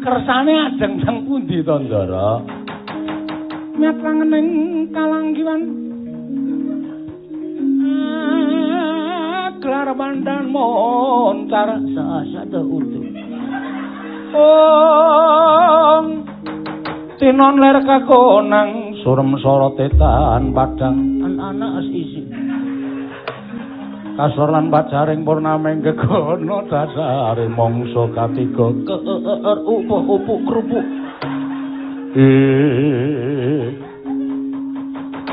Kersane ajeng nang pundi to, Ndara? Nyatrangening kalanggiwan. Gelar bandan montar sasada utuh. Tinon ler kakonang surem sorotetan padang anak isi kasor lan pacaring purnaming gegono dasare mangsa katiga upuk krupuk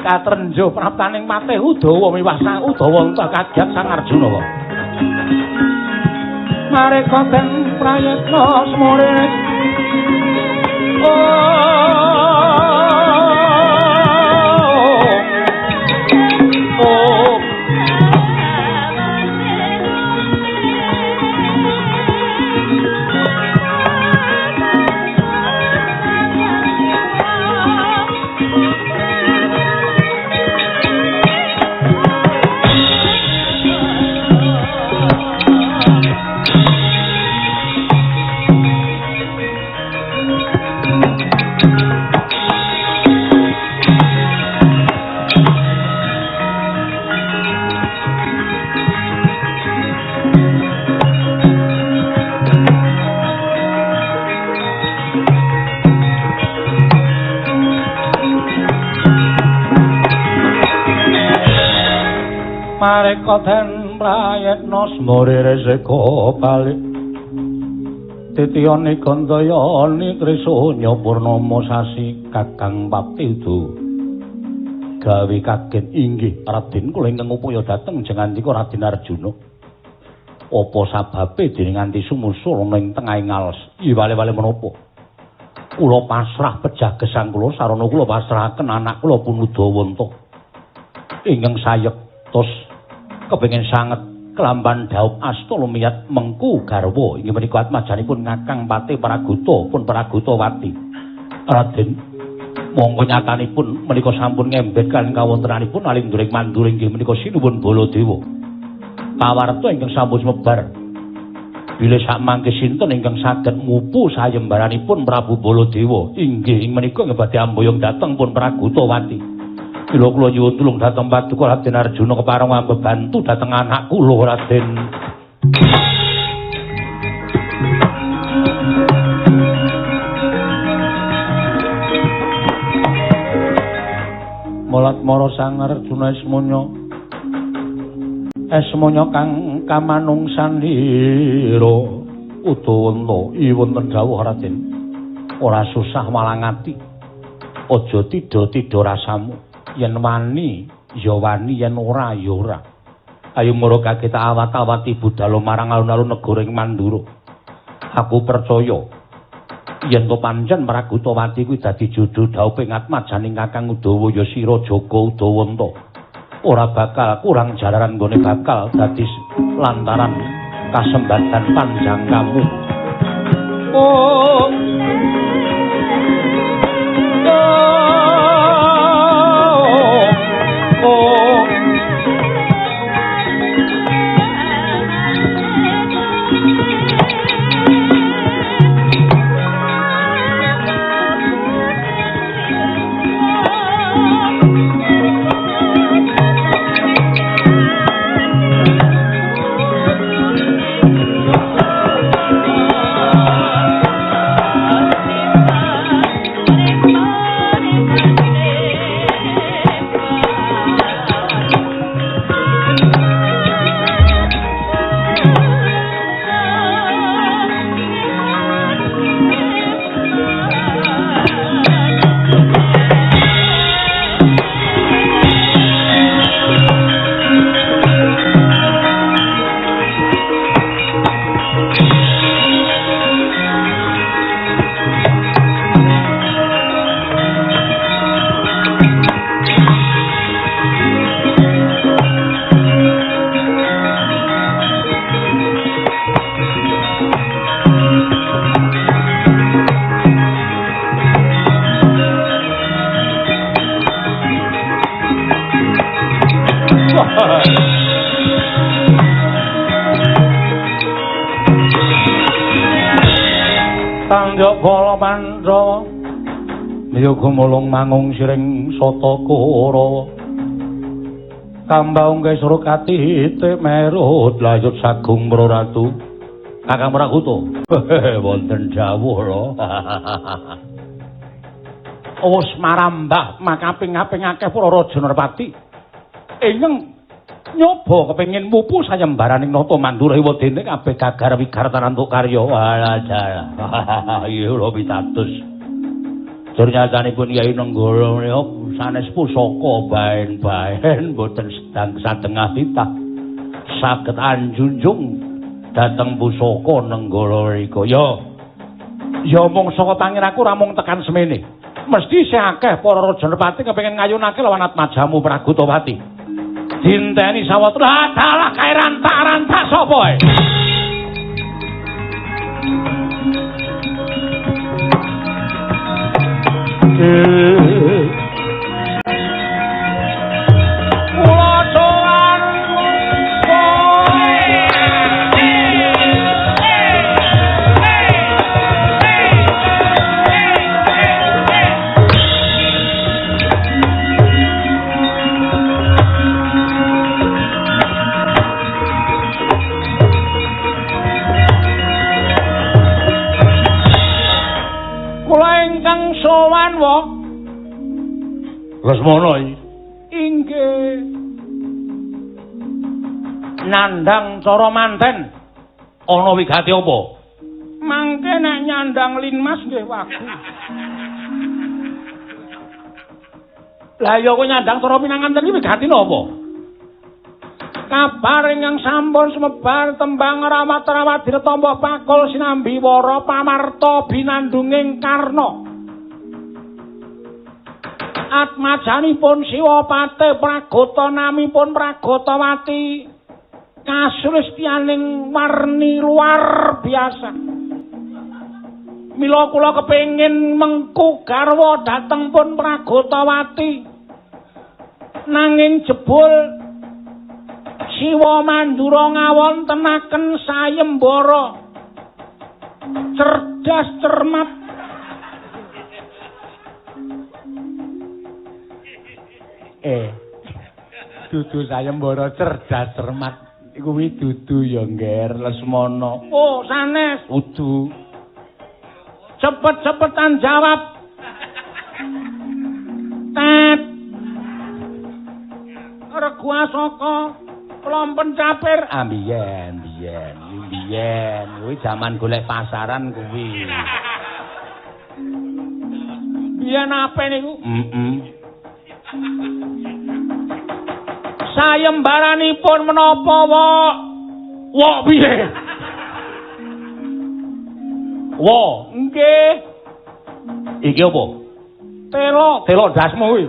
katrenjo praptaning matih Udawa miwasa Udawa entah kagiat Sang Arjuna wae mareka den prayitna semore mareka den prayitna smore reseka balik titiyane gandayane trisanya purnama sasi Kakang Papildu gawe kaget inggih Raden kula ingkang upaya dhateng jengandika Raden Arjuna apa sababe dening nganti sumusul ning tengahing alas iki wale-wale menapa Kula pasrah pejagesang kula sarana kula pasrahaken anak kula Punudawanta. Ingkang sayektos kepengin sanget kelamban daup asta lumiyat mengku garwa inggih menika atmajanipun Kakang Patih Praguta pun Pragutawati. Raden, monggo nyatanipun menika sampun ngembet kaliyan kawontenanipun alindhuring manduring inggih menika sinuwun Baladewa. Pawarta ingkang sampun sumebar bilih sakmangke sinten ingkang saged mupu sayembaranipun Prabu Baladewa inggih menika badhe amboyong dhateng pun Pragutawati. Kula nyuwun tulung dhateng Paduka Raden Arjuna kepareng mbebantu dhateng anak kula Raden. Molat mara Sang Arjuna esmanya kang kamanungsanira Udawanta wonten dawuh Raden. Ora susah malang ati. Aja tida-tida rasamu. Yen wani ya wani, yen ora ya ora. Ayo mara kita awat-awati budal marang alun-alun negara ing Mandura. Aku percaya yen to pancen Pragutawati kuwi dadi judul dhaupe atmajaning Kakang Udawa ya sira Jaka Udawanta. Ora bakal kurang jalaran nggone bakal dadi lantaran kasembatan panjang kamu. Oh. Bala Pandhawa Niyoga mulung mangung siring sata Kurawa Kambaung Surukati te merut layut sagung Praratu Kakang Praguta wonten dawuh lho wis marambah makaping-aping akeh para raja Narpati ingkang nyoba kepengin mupu sayembaraning nata Mandura iwa dene kabeh gagar wigartanan untuk karya alah iya lho pitados tur nyatanipun Kyai Nenggala menika sanes pusaka baen-baen boten sedang satengah titah saged anjunjung dhateng pusaka Nenggala menika ya mung saka pangiraku ra mung tekan semene mesti sing akeh para raja Narpati kepengin ngayunake lawan atmajamu Pragutawati dinteni sawetara dalah kae rantak-rantak sapa ae Lesmana inggih nyandang cara manten ana wigati apa mangke nek nyandang linmas nggih wagu lah ya kowe nyandang cara pinanganten iki wigati napa kabar ingkang sampun sumebar tembang rawat-rawat diretampa pakul sinambi wara pamarta binandunging Karna Atmajanipun Siwa Pate Pragata namipun Pragatawati kasulistyaning warni luar biasa. Mila kula kepengin mengku garwa dhateng pun Pragatawati. Nanging jebul Siwa Mandura ngawontenaken sayembara cerdas cermat. Dudu sayembara cerdas cermat kuwi dudu ya ngger Lesmana. Oh, sanes. Kudu. Cepet-cepetan jawab. Tet. Regu Asaka Klompen Capir. Biyen. Kuwi jaman golek pasaran kuwi. Biyen apa niku? Sayembaranipun menapa wok piye? Wo, nggih. Iki apa? Telo dasmu kuwi.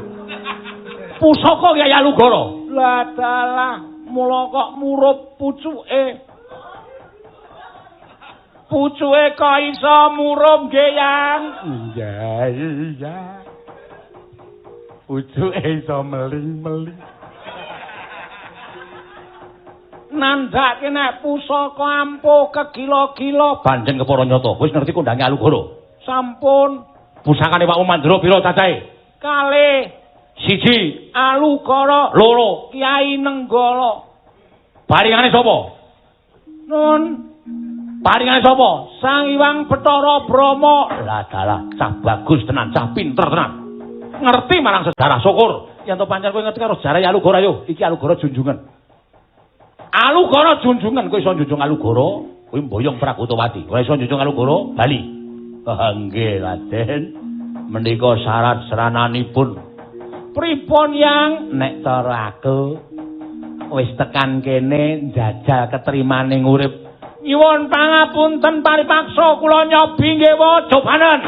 Pusaka Kyai Alugara. Lah dalah, mula kok murup pucuke. Pucuke kok iso murup nggih, Yang? Iya. Pucuke iso meling-meling. Nandhake nek pusaka ampuh kegila-gila. Banjeng kepara nyata. Wis ngerti kondange Alugara? Sampun. Pusakane Pak Mandura pira cacahe? 2. 1 Alugara, 2 Kyai Nenggala. Paringane sapa? Nun. Paringane sapa? Sang Hyang Bathara Brahma. Lah dalah, cah bagus tenan, cah pinter tenan. Ngerti marang sejarah, syukur. Yen to pancen kowe ngerti karo sejarah Alugara yo, iki Alugara junjungan. Alugara junjungan, kowe iso njunjung Alugara, kowe mboyong Pragatawati. Ora iso njunjung Alugara, bali. Nggih, Raden. Menika syarat serananipun. Pripun Yang? Nek cara aku wis tekan kene njajal ketrimaning urip. Nyuwun pangapunten paripaksa kula nyobi nggih cobanen.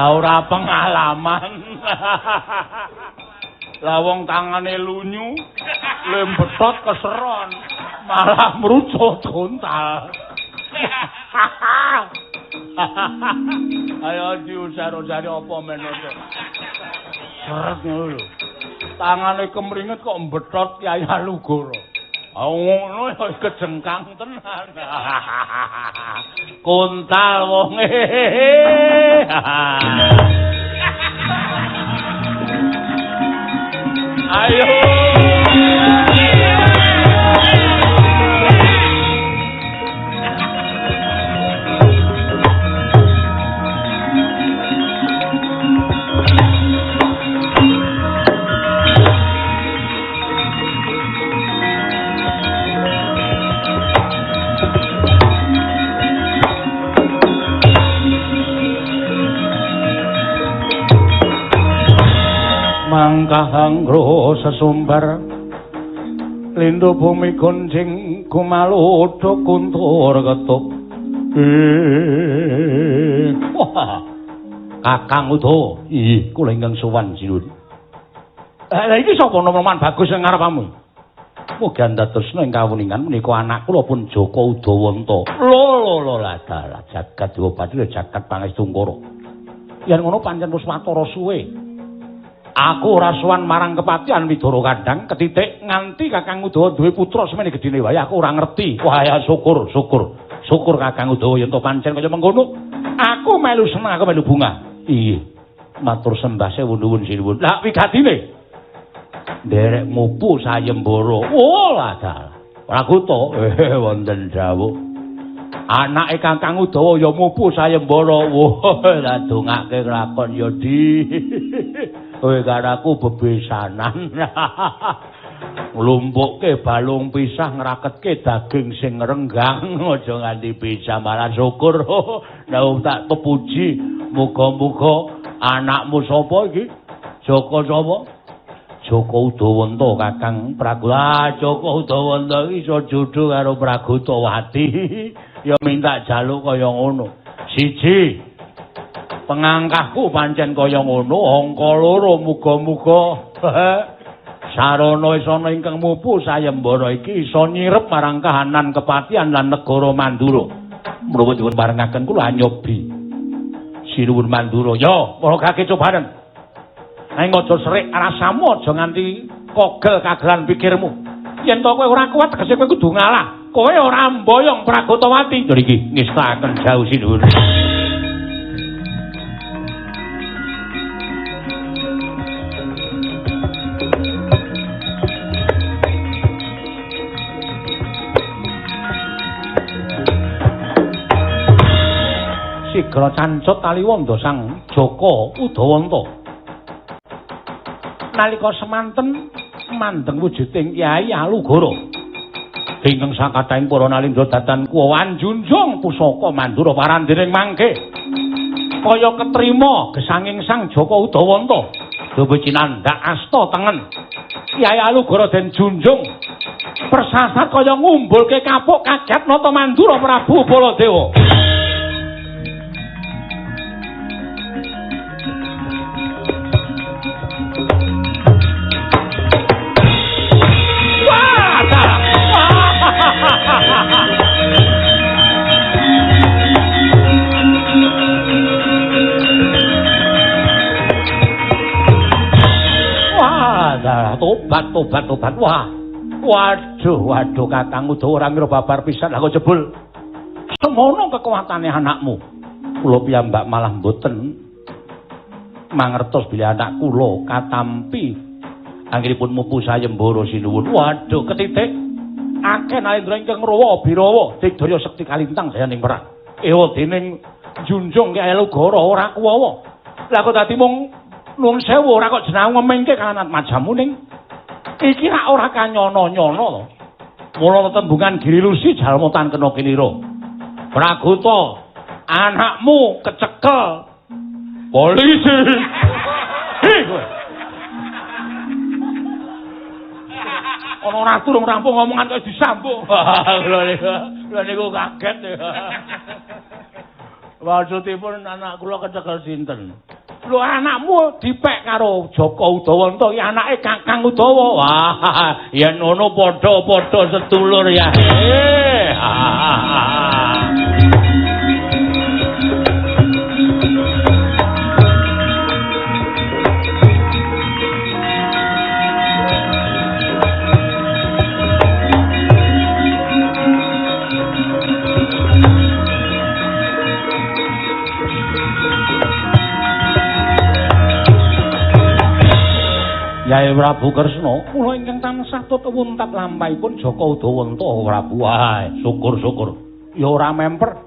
Ora pengalaman. Lah wong tangane lunyu, lembetot keseron, malah mrucut gontal. Ayo diusar-usari apa menoto. Seret ngono lho. Tangane kemringet kok mbetot Kyai Alugara. Ngono ya kejengkang tenan. Kontal wong. Ayo. Mangkahangro sesumbar lindo bumi gonceng kumaludo kuntur ketuk. Wah, Kakang Udawa. Ih, kula ingkang sowan jinun. Lah iki sapa noman bagus sing ngarepamu? Mugi andhatosna ing kawuningan menika anak kula pun Joko Udawanta. Lho lah dalah jagat Dewa Bathara jagat pangestu Ngkara. Yen ngono pancen wis watara suwe. Aku ora sowan marang kepatihan Widara Kandhang ketitik nganti Kakang Udawa duwe putra semene gedine wae aku ora ngerti. Wah ya syukur Kakang Udawa yen to pancen kaya mengkono. Aku melu seneng, aku melu bunga. Iya. Matur sembah sewu nuwun sinuwun. Lah wigatine nderek mupu sayembara. Oh lah dalah. Aku to wonten dawuh. Anake Kakang Udawa ya mupu sayembara. Wah, lah dongake lakon ya di. Kowe karaku bebesanan. Nglumpukke balung pisah ngraketke daging sing renggang aja nganti bisa malah syukur. Nek tak kepuji muga-muga anakmu sapa iki? Joko sapa? Joko Udawanta Kakang Pragu. Lah Joko Udawanta iki iso judhu karo Pragutawati. Ya minta jaluk kaya ngono. Siji, pengangkahku pancen kaya ngono, angka loro muga-muga sarana isana ingkang mupu sayembara iki iso nyirep marang kahanan kepatihan lan negara Mandura. Mula dipun parengaken kula anyobi Sinuwun Mandura. Yo, para kake cobanen. Nanging aja serik rasamu, aja nganti kogel kagelan pikirmu. Yen to kowe ora kuat tegese kowe kudu ngalah. Kowe ora mboyong Pragutawati. Lho iki ngestaken jauh Sinuwun. Sigra cancut Taliwondo Sang Joko Udawanta. Nalika semanten mandeng wujuding Kyai Alugara. Ingkang sakatahing para nalindra datan kuwawan junjung pusaka Mandura parandening mangke. Kaya ketrima gesanging Sang Joko Udawanta. Duwe cinandak asta tengen. Kyai Alugara den junjung. Persasat kaya ngumbulke kapuk kaget nata Mandura Prabu Baladewa. Tobat. Wah. Waduh Kakang Udawa ora ngira babar pisan lah kok jebul. Semono kekuatane anakmu. Kula piyambak malah mboten mangertos bilih anak kula katampi anggenipun mupu sayembara Sinuwun. Waduh ketitik akeh nalindra ingkang ngruwa birawa digdaya sekti kalintang dayaning perang. Ewa dening junjung Kyai Alugara ora kuwawa. Lah kok dadi mung nuwun sewu ora kok jeneng ngemengke kanat majamu ning iki rak ora kanyono-nyono to. Mula tetembungan Girilusi jalmotan kena kinira. Praguta, anakmu kecekel polisi. Kowe. Ana ratu rung rampung ngomongan kok disambung. Lha niku kaget. Maksudipun anak kula kecekel sinten? Lho anakmu dipek karo Joko Udawanta iki anake Kakang Udawa. Wah, yen ngono padha-padha sedulur ya. Yai Prabu Kresna, kula ingkang tansah tutwuntat lampahipun Joko Udawanta Prabu. Wah, syukur-syukur. Ya ora memper.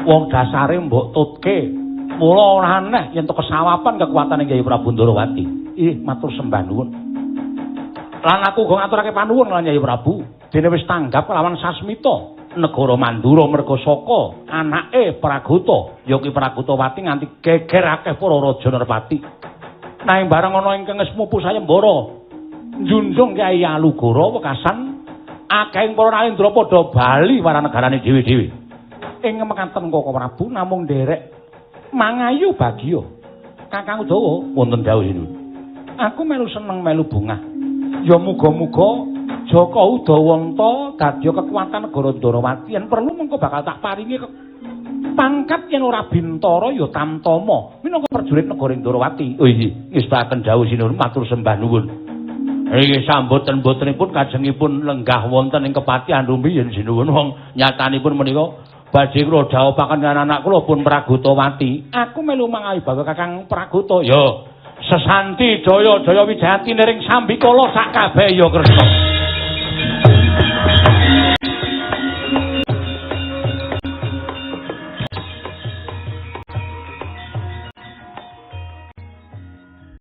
Wong dasare mbok tutke. Mula ora aneh yen to kesawapan kekuatane Yai Prabu Ndarawati. Matur sembah nuwun. Lan aku uga ngaturake panuwun lan Yai Prabu. Dene wis tanggap kelawan sasmita negara Mandura merga saka anake Praguta, ya ki Pragutawati nganti geger akeh para raja Nerpati. Nanging bareng ana ingkang mupu sayembara njunjung Kyai Alugara wekasan akehing para nalindra padha bali marang negarane dhewe-dhewe. Ing mekaten Koko Prabu namung nderek mangayu bagya. Kakang Udawa wonten dawuh sinuwun. Aku melu seneng melu bungah. Ya muga-muga Joko Udawanta dadi kekuatan negara Ndarawati yen perlu mengko bakal tak paringi pangkat yen ora bintara ya tamtama minangka prajurit negara Ndarawati. Oh iki ngisbahaken dawuh sinuwun matur sembah nuwun. Iki samboten-botenipun kajengipun lenggah wonten ing kepatihan rumiyin sinuwun wong nyatanipun menika badhe kula dhawuhaken kan anak kula pun Pragutawati. Aku melu mangawi bawa Kakang Praguta. Ya sesanti jaya-jaya wijayati ning Sambikala sak kabeh ya Kresna.